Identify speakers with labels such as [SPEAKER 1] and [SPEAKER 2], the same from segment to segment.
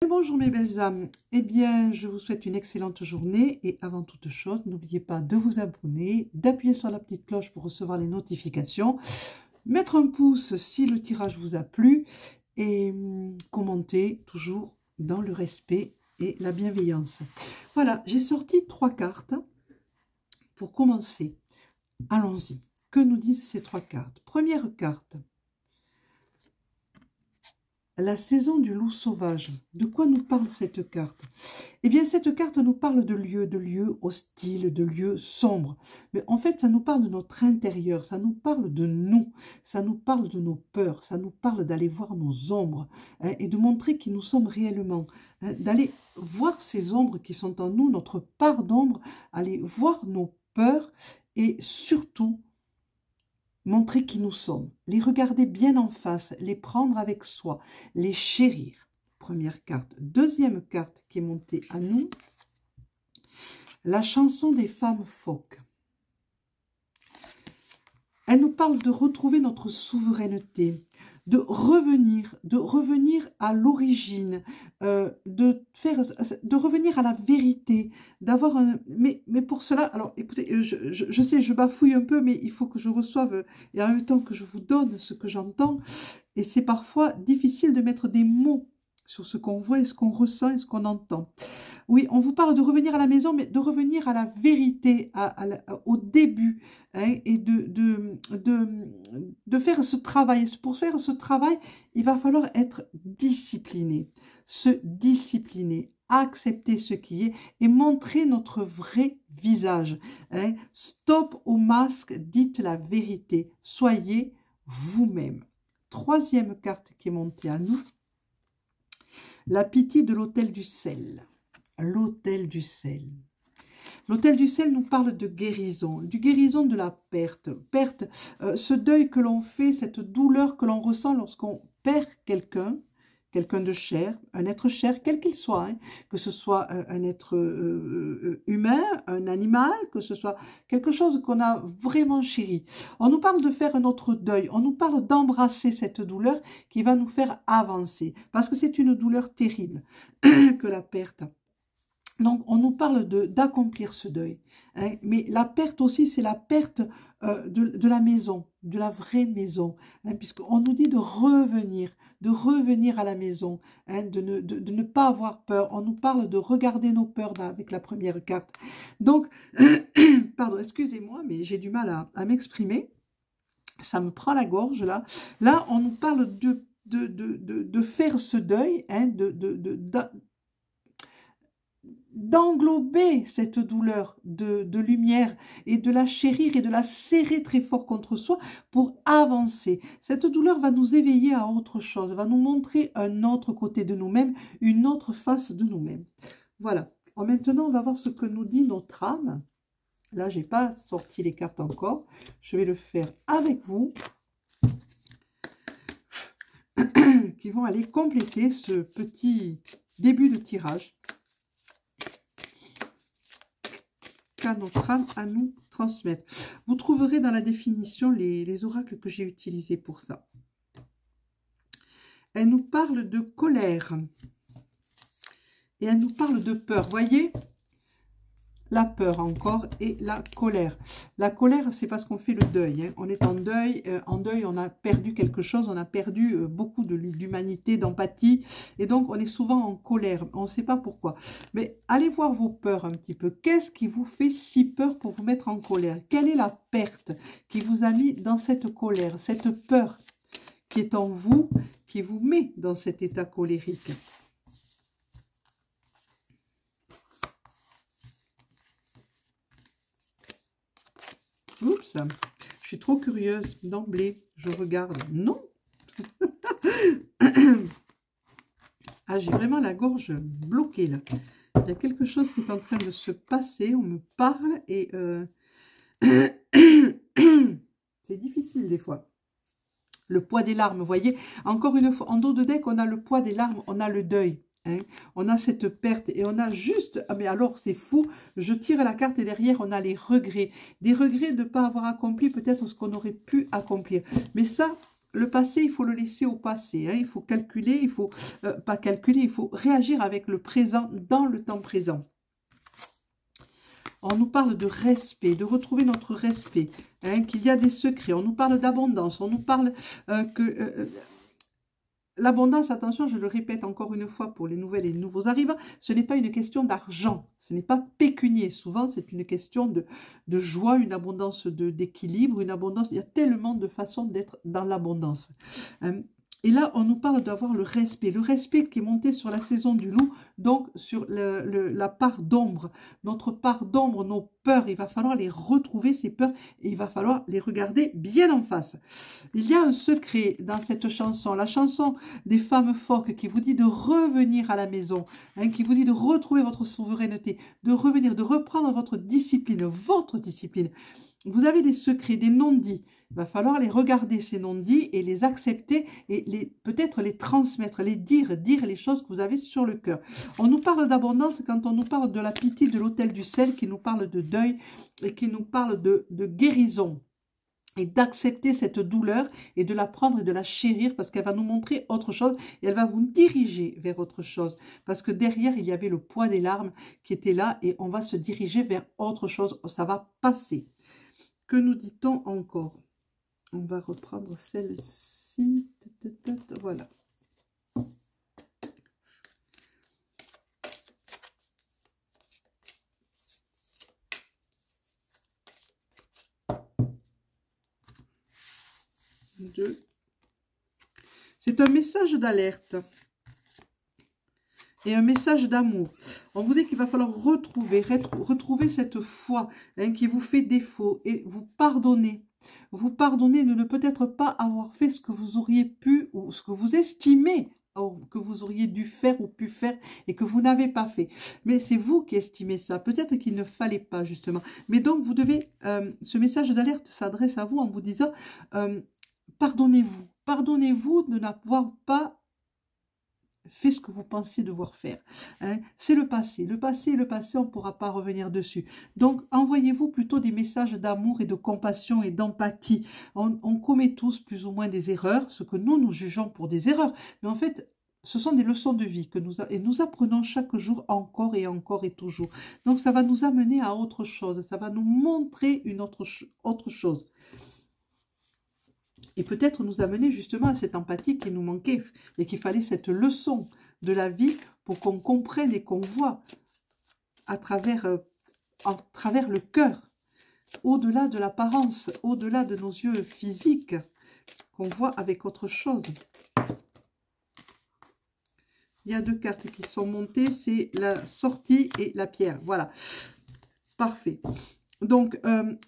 [SPEAKER 1] Bonjour mes belles âmes, eh bien je vous souhaite une excellente journée et avant toute chose, n'oubliez pas de vous abonner, d'appuyer sur la petite cloche pour recevoir les notifications, mettre un pouce si le tirage vous a plu et commenter toujours dans le respect et la bienveillance. Voilà, j'ai sorti 3 cartes pour commencer. Allons-y, que nous disent ces 3 cartes? Première carte. La saison du loup sauvage. De quoi nous parle cette carte? Eh bien, cette carte nous parle de lieux hostiles, de lieux sombres. Mais en fait, ça nous parle de notre intérieur, ça nous parle de nous, ça nous parle de nos peurs, ça nous parle d'aller voir nos ombres hein, et de montrer qui nous sommes réellement. Hein, d'aller voir ces ombres qui sont en nous, notre part d'ombre, aller voir nos peurs et surtout montrer qui nous sommes, les regarder bien en face, les prendre avec soi, les chérir. Première carte. Deuxième carte qui est montée à nous, la chanson des femmes phoques. Elle nous parle de retrouver notre souveraineté, de revenir à l'origine, de revenir à la vérité, d'avoir un... Mais pour cela, alors écoutez, je sais, je bafouille un peu, mais il faut que je reçoive, et en même temps que je vous donne ce que j'entends, et c'est parfois difficile de mettre des mots sur ce qu'on voit, et ce qu'on ressent, et ce qu'on entend. Oui, on vous parle de revenir à la maison, mais de revenir à la vérité, au début, hein, et de faire ce travail. Pour faire ce travail, il va falloir être discipliné, se discipliner, accepter ce qui est et montrer notre vrai visage. Hein. Stop au masque, dites la vérité, soyez vous-même. Troisième carte qui est montée à nous, la pitié de l'autel du sel. L'autel du sel. L'autel du sel nous parle de guérison, du guérison de la perte. Ce deuil que l'on fait, cette douleur que l'on ressent lorsqu'on perd quelqu'un, quelqu'un de cher, un être cher, quel qu'il soit, hein, que ce soit un être humain, un animal, que ce soit quelque chose qu'on a vraiment chéri. On nous parle de faire notre deuil, on nous parle d'embrasser cette douleur qui va nous faire avancer, parce que c'est une douleur terrible que la perte. Donc, on nous parle d'accomplir ce deuil. Hein, mais la perte aussi, c'est la perte de la maison, de la vraie maison. Hein, puisqu'on nous dit de revenir à la maison, hein, de ne pas avoir peur. On nous parle de regarder nos peurs là, avec la première carte. Donc, pardon, excusez-moi, mais j'ai du mal à m'exprimer. Ça me prend la gorge là. Là, on nous parle de faire ce deuil, hein, d'englober cette douleur de lumière et de la chérir et de la serrer très fort contre soi pour avancer. Cette douleur va nous éveiller à autre chose, va nous montrer un autre côté de nous-mêmes, une autre face de nous-mêmes. Voilà. Maintenant, on va voir ce que nous dit notre âme. Là, je n'ai pas sorti les cartes encore. Je vais le faire avec vous. Qui vont aller compléter ce petit début de tirage. Notre âme à nous transmettre. Vous trouverez dans la définition les oracles que j'ai utilisés pour ça. Elle nous parle de colère et elle nous parle de peur. Voyez, la peur encore et la colère. La colère, c'est parce qu'on fait le deuil. Hein. On est en deuil. En deuil, on a perdu quelque chose. On a perdu beaucoup d'humanité, d'empathie. Et donc, on est souvent en colère. On ne sait pas pourquoi. Mais allez voir vos peurs un petit peu. Qu'est-ce qui vous fait si peur pour vous mettre en colère? Quelle est la perte qui vous a mis dans cette colère? Cette peur qui est en vous, qui vous met dans cet état colérique. Oups, je suis trop curieuse d'emblée. Je regarde. Non. Ah, j'ai vraiment la gorge bloquée là. Il y a quelque chose qui est en train de se passer. On me parle et c'est difficile des fois. Le poids des larmes, vous voyez. Encore une fois, en dos de deck, on a le poids des larmes, on a le deuil. Hein. On a cette perte et on a juste, ah mais alors c'est fou, je tire la carte et derrière on a les regrets. Des regrets de ne pas avoir accompli peut-être ce qu'on aurait pu accomplir. Mais ça, le passé, il faut le laisser au passé. Hein. Il faut calculer, il faut pas calculer, il faut réagir avec le présent, dans le temps présent. On nous parle de respect, de retrouver notre respect, hein, qu'il y a des secrets. On nous parle d'abondance, on nous parle que... l'abondance, attention, je le répète encore une fois pour les nouvelles et les nouveaux arrivants, ce n'est pas une question d'argent, ce n'est pas pécunier. Souvent, c'est une question de joie, une abondance d'équilibre, une abondance. Il y a tellement de façons d'être dans l'abondance. Et là, on nous parle d'avoir le respect qui est monté sur la saison du loup, donc sur la part d'ombre. Notre part d'ombre, nos peurs, il va falloir les retrouver, ces peurs, et il va falloir les regarder bien en face. Il y a un secret dans cette chanson, la chanson des femmes phoques qui vous dit de revenir à la maison, hein, qui vous dit de retrouver votre souveraineté, de revenir, de reprendre votre discipline, votre discipline. Vous avez des secrets, des non-dits. Il va falloir les regarder, ces non-dits, et les accepter, et peut-être les transmettre, les dire les choses que vous avez sur le cœur. On nous parle d'abondance quand on nous parle de la pitié de l'autel du sel, qui nous parle de deuil, et qui nous parle de guérison. Et d'accepter cette douleur, et de la prendre et de la chérir, parce qu'elle va nous montrer autre chose, et elle va vous diriger vers autre chose. Parce que derrière, il y avait le poids des larmes qui était là, et on va se diriger vers autre chose, ça va passer. Que nous dit-on encore? On va reprendre celle-ci. Voilà. C'est un message d'alerte et un message d'amour. On vous dit qu'il va falloir retrouver cette foi, hein, qui vous fait défaut, et vous pardonner. Vous pardonner de ne peut-être pas avoir fait ce que vous auriez pu, ou ce que vous estimez que vous auriez dû faire ou pu faire, et que vous n'avez pas fait. Mais c'est vous qui estimez ça. Peut-être qu'il ne fallait pas, justement. Mais donc, vous devez... ce message d'alerte s'adresse à vous en vous disant... pardonnez-vous. Pardonnez-vous de n'avoir pas fait ce que vous pensiez devoir faire. Hein. C'est le passé. Le passé est le passé, on ne pourra pas revenir dessus. Donc, envoyez-vous plutôt des messages d'amour et de compassion et d'empathie. On commet tous plus ou moins des erreurs, ce que nous jugeons pour des erreurs. Mais en fait, ce sont des leçons de vie que nous apprenons chaque jour encore et toujours. Donc, ça va nous amener à autre chose. Ça va nous montrer une autre chose. Et peut-être nous amener justement à cette empathie qui nous manquait et qu'il fallait cette leçon de la vie pour qu'on comprenne et qu'on voit à travers le cœur, au-delà de l'apparence, au-delà de nos yeux physiques, qu'on voit avec autre chose. Il y a 2 cartes qui sont montées, c'est la sortie et la pierre. Voilà, parfait. Donc,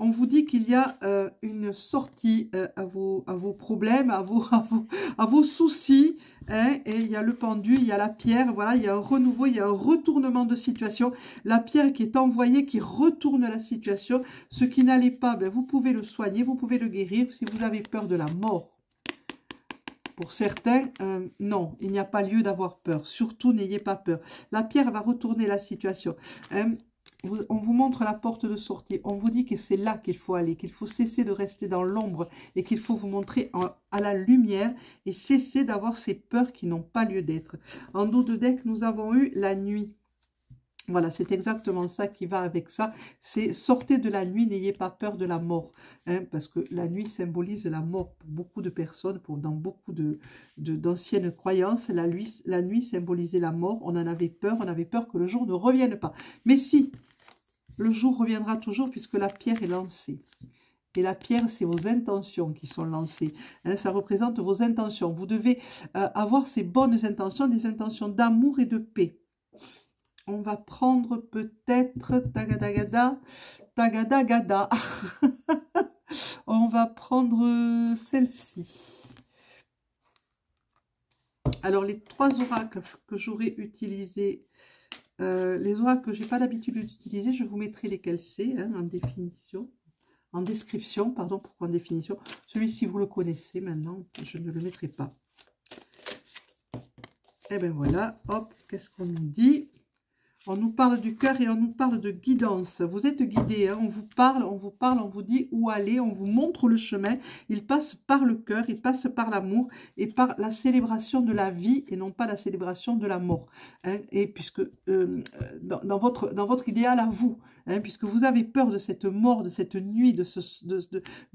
[SPEAKER 1] on vous dit qu'il y a une sortie à vos problèmes, à vos soucis. Hein, et il y a le pendu, il y a la pierre. Voilà, il y a un renouveau, il y a un retournement de situation. La pierre qui est envoyée, qui retourne la situation. Ce qui n'allait pas, ben, vous pouvez le soigner, vous pouvez le guérir. Si vous avez peur de la mort, pour certains, non, il n'y a pas lieu d'avoir peur. Surtout, n'ayez pas peur. La pierre va retourner la situation. On vous montre la porte de sortie. On vous dit que c'est là qu'il faut aller, qu'il faut cesser de rester dans l'ombre et qu'il faut vous montrer à la lumière et cesser d'avoir ces peurs qui n'ont pas lieu d'être. En dos de deck, nous avons eu la nuit. Voilà, c'est exactement ça qui va avec ça. C'est sortez de la nuit, n'ayez pas peur de la mort. Hein, parce que la nuit symbolise la mort pour beaucoup de personnes, dans beaucoup d'anciennes croyances. La nuit symbolisait la mort. On en avait peur que le jour ne revienne pas. Mais si, le jour reviendra toujours puisque la pierre est lancée. Et la pierre, c'est vos intentions qui sont lancées. Hein, ça représente vos intentions. Vous devez avoir ces bonnes intentions, des intentions d'amour et de paix. On va prendre peut-être tagadagada. On va prendre celle-ci. Alors, les 3 oracles que j'aurais utilisés, les oracles que je n'ai pas l'habitude d'utiliser, je vous mettrai lesquels c'est, hein, en description, pardon, pourquoi en définition. Celui-ci, vous le connaissez maintenant, je ne le mettrai pas. Et bien voilà, hop, qu'est-ce qu'on nous dit ? On nous parle du cœur et on nous parle de guidance. Vous êtes guidés, hein, on vous parle, on vous parle, on vous dit où aller, on vous montre le chemin. Il passe par le cœur, il passe par l'amour et par la célébration de la vie et non pas la célébration de la mort. Hein, et puisque dans votre idéal à vous, hein, puisque vous avez peur de cette mort, de cette nuit, de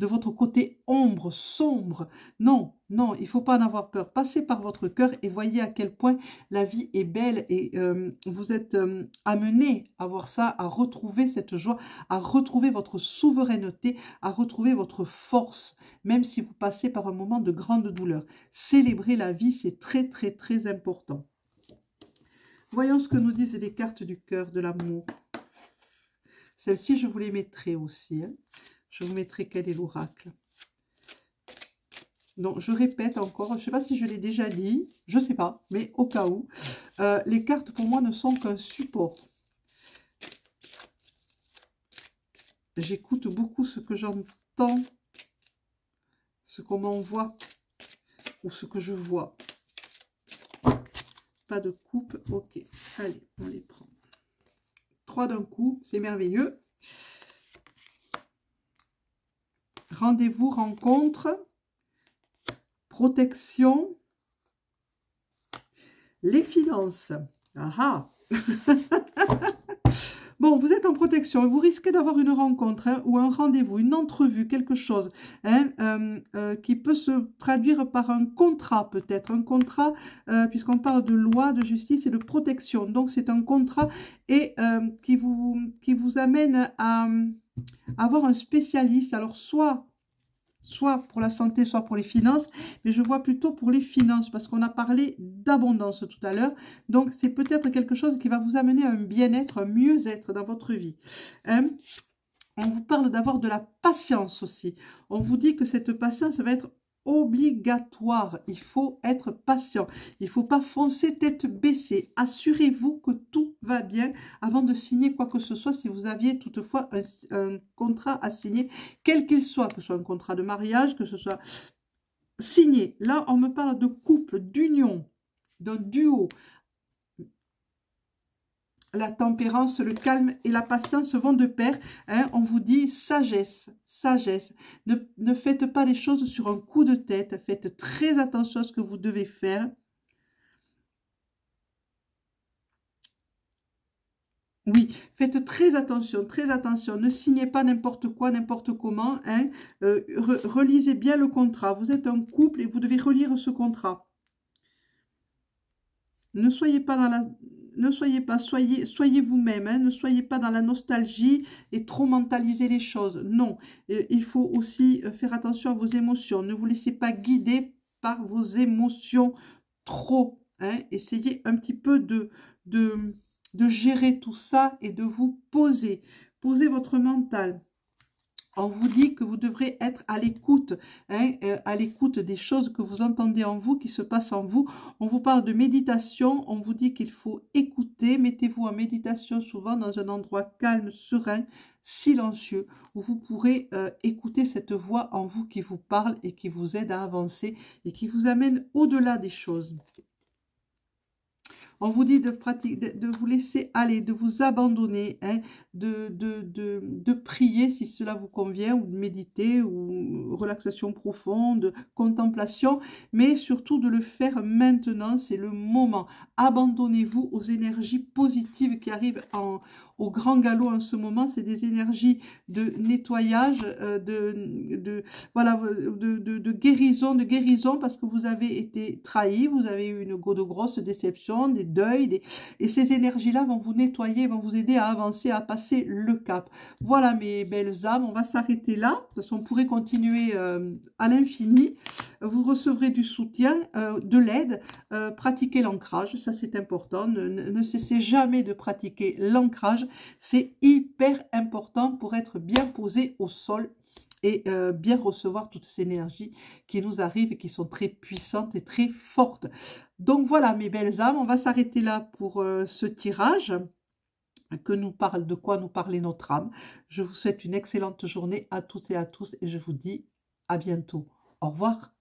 [SPEAKER 1] votre côté ombre, sombre. Non, non, il ne faut pas en avoir peur. Passez par votre cœur et voyez à quel point la vie est belle et vous êtes amené à voir ça, à retrouver cette joie, à retrouver votre souveraineté, à retrouver votre force, même si vous passez par un moment de grande douleur. Célébrer la vie, c'est très, très, très important. Voyons ce que nous disent les cartes du cœur, de l'amour. Celles-ci, je vous les mettrai aussi. Hein. Je vous mettrai quel est l'oracle. Donc, je répète encore, je ne sais pas si je l'ai déjà dit, je ne sais pas, mais au cas où, les cartes pour moi ne sont qu'un support. J'écoute beaucoup ce que j'entends, ce qu'on m'envoie ou ce que je vois. Pas de coupe, ok. Allez, on les prend. 3 d'un coup, c'est merveilleux. Rendez-vous, rencontre. Protection, les finances. Ah ah. Bon, vous êtes en protection et vous risquez d'avoir une rencontre hein, ou un rendez-vous, une entrevue, quelque chose hein, qui peut se traduire par un contrat peut-être. Un contrat, puisqu'on parle de loi, de justice et de protection. Donc, c'est un contrat et qui vous amène à avoir un spécialiste. Alors, soit pour la santé, soit pour les finances, mais je vois plutôt pour les finances, parce qu'on a parlé d'abondance tout à l'heure, donc c'est peut-être quelque chose qui va vous amener à un bien-être, un mieux-être dans votre vie. Hein? On vous parle d'avoir de la patience aussi. On vous dit que cette patience va être obligatoire. Il faut être patient. Il ne faut pas foncer tête baissée. Assurez-vous que tout va bien avant de signer quoi que ce soit. Si vous aviez toutefois un contrat à signer, quel qu'il soit, que ce soit un contrat de mariage, que ce soit signé. Là, on me parle de couple, d'union, d'un duo. La tempérance, le calme et la patience vont de pair. Hein, on vous dit sagesse, sagesse. Ne faites pas les choses sur un coup de tête. Faites très attention à ce que vous devez faire. Oui, faites très attention, très attention. Ne signez pas n'importe quoi, n'importe comment. Hein. Relisez bien le contrat. Vous êtes un couple et vous devez relire ce contrat. Ne soyez pas dans la... Ne soyez pas, soyez vous-même, hein, ne soyez pas dans la nostalgie et trop mentaliser les choses. Non, il faut aussi faire attention à vos émotions. Ne vous laissez pas guider par vos émotions trop. Hein. Essayez un petit peu de gérer tout ça et de vous poser. Posez votre mental. On vous dit que vous devrez être à l'écoute, hein, à l'écoute des choses que vous entendez en vous, qui se passent en vous. On vous parle de méditation, on vous dit qu'il faut écouter. Mettez-vous en méditation souvent dans un endroit calme, serein, silencieux, où vous pourrez écouter cette voix en vous qui vous parle et qui vous aide à avancer et qui vous amène au-delà des choses. On vous dit de vous laisser aller, de vous abandonner, hein, de prier si cela vous convient, ou de méditer, ou relaxation profonde, contemplation, mais surtout de le faire maintenant, c'est le moment. Abandonnez-vous aux énergies positives qui arrivent au grand galop en ce moment. C'est des énergies de nettoyage, de guérison, parce que vous avez été trahi, vous avez eu de grosses déceptions, des deuils, et ces énergies-là vont vous nettoyer, vont vous aider à avancer, à passer le cap. Voilà mes belles âmes, on va s'arrêter là, parce qu'on pourrait continuer à l'infini. Vous recevrez du soutien, de l'aide, pratiquez l'ancrage, ça c'est important, ne cessez jamais de pratiquer l'ancrage, c'est hyper important pour être bien posé au sol et bien recevoir toutes ces énergies qui nous arrivent et qui sont très puissantes et très fortes. Donc voilà mes belles âmes, on va s'arrêter là pour ce tirage de quoi nous parlait notre âme. Je vous souhaite une excellente journée à toutes et à tous et je vous dis à bientôt. Au revoir.